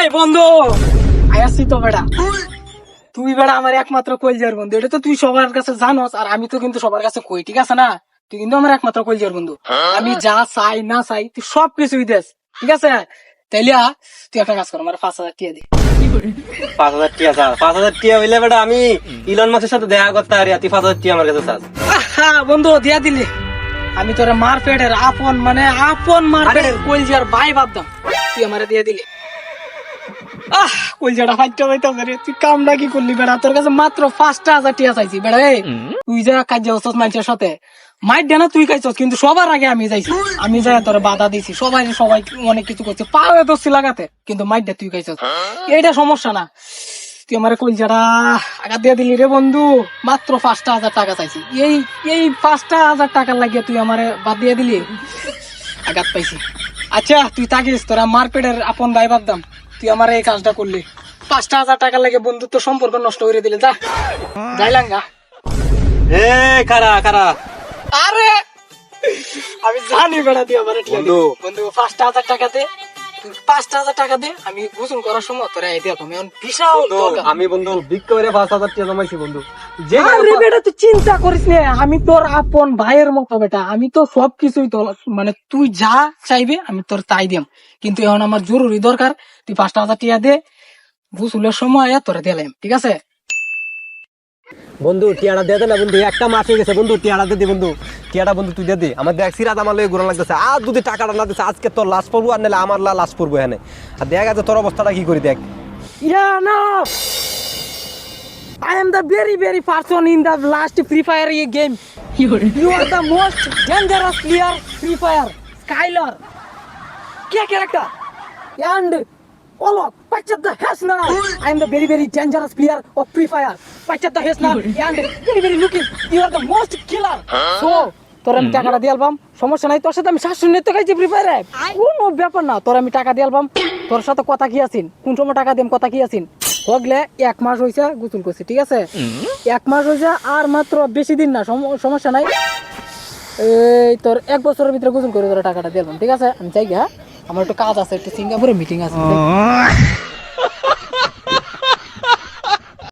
এই বন্ধু আয়াসি তো বেটা, তুই বেটা আমার একমাত্র কলজার বন্ধু। এটা তো তুই সবার কাছে জানোস, আর আমি তো কিন্তু সবার কাছে কই, ঠিক আছে না? তুই কিন্তু আমার একমাত্র কলজার বন্ধু। আমি যা চাই না চাই তুই সবকিছুই দেস, ঠিক আছে? তাইলে তুই একটা কাজ কর, আমার 5,000 টিয়া দে। 5,000 টিয়া চাস? 5,000 টিয়া হইলে বেটা আমি ইলন মাস্কের সাথে দেখা করতে পারি, তুই 5,000 টিয়া আমার কাছে চাস? বন্ধু দিয়া দিলি, আমি তোর মারপেটের আপন, মানে আপন মারপেটের কলজার ভাই ভাবতাম, তুই আমারে দিয়ে দিলি। কলজাটা ফাইটটা পাইতাম রে। তুই কামটা কি করলি বেড়া? তোর কাছে মাত্র 5,000 টিয়া চাইছি বেড়া। তুই যা কাজ যাচ্ছ মানুষের সাথে মাইট দেনা তুই খাইছস, কিন্তু সবার আগে আমি যাইছি। আমি যাই তোর বাধা দিছি, সবাই অনেক কিছু করছে, পাওয়া দোষী লাগাতে, কিন্তু মাইট দে তুই খাইছস। এইটা সমস্যা না। তুই আমার কলজাটা আঘাত দিয়ে দিলি রে বন্ধু। মাত্র 5,000 টাকা চাইছি, এই 5,000 টাকার লাগিয়ে তুই আমার বাদ দিয়ে দিলি, আঘাত পাইছি। আচ্ছা তুই থাকিস, তোরা মারপেটের আপন ভাই ভাবতাম, তুই আমার এই কাজটা করলি। 5,000 টাকার লাগে বন্ধুত্ব সম্পর্ক নষ্ট করে দিলে। যা যাইলাম গা। এ কারা কারা? আরে আমি জানি বেড়া, তুই আমার বন্ধু। বন্ধু 5,000 টাকা দে, 5,000 টাকা দে। আমি গোসল করার সময় তোরা এই দিয়ে বিশাল দরকার। আমি বন্ধু বিক্রি করে 5,000 টিয়া জমাইছি বন্ধু। যে আরে বেটা তুই চিন্তা করিস না, আমি তোর আপন ভাইয়ের মতো বেটা। আমি তো সবকিছুই তোর, মানে তুই যা চাইবে আমি তোর তাই দিম, কিন্তু এখন আমার জরুরি দরকার। তুই 5,000 টাকা দে, গোসলের সময় তোরা দিলাম, ঠিক আছে? বন্ধু টিয়াটা দিয়ে দে না বন্ধু, একটা মাস হয়ে গেছে বন্ধু, টিয়াটা দিয়ে দে বন্ধু, টিয়াটা বন্ধু তুই দিয়ে দে। আমার দেখ সিরাত আমার লয়ে ঘোরা লাগতেছে, আর যদি টাকাটা না দিচ্ছে আজকে তোর লাশ পড়বো, আর নাহলে আমার লাশ পড়বো এখানে। আর দেখ আছে তোর অবস্থাটা কি করি দেখ। I am the very person in the last Free Fire game. You are the most dangerous player Free Fire. Skylar. क्या character? And Olok, patch up the heads now. I am the very dangerous player of Free Fire. Patch up the heads now. And very looking. You are the most killer. So, তোর আমি টাকাটা দিয়ে album, সমস্যা নাই। তোর সাথে আমি শাশুড়ি নিতে গেছি ফ্রি ফায়ারে, কোনো ব্যাপার না। তোর আমি টাকা দিয়ে আলবাম, তোর সাথে কথা কি আছিন, কোন সময় টাকা দিম, কথা কি আছিন। হগলে 1 মাস হয়েছে গোসল করছি, ঠিক আছে? 1 মাস হয়েছে, আর মাত্র বেশি দিন না, সমস্যা নাই। এই তোর 1 বছরের ভিতরে গোসল করে তোর টাকাটা দিয়ে আলবাম, ঠিক আছে? আমি চাই গা, আমার একটু কাজ আছে, একটু সিঙ্গাপুরে মিটিং আছে।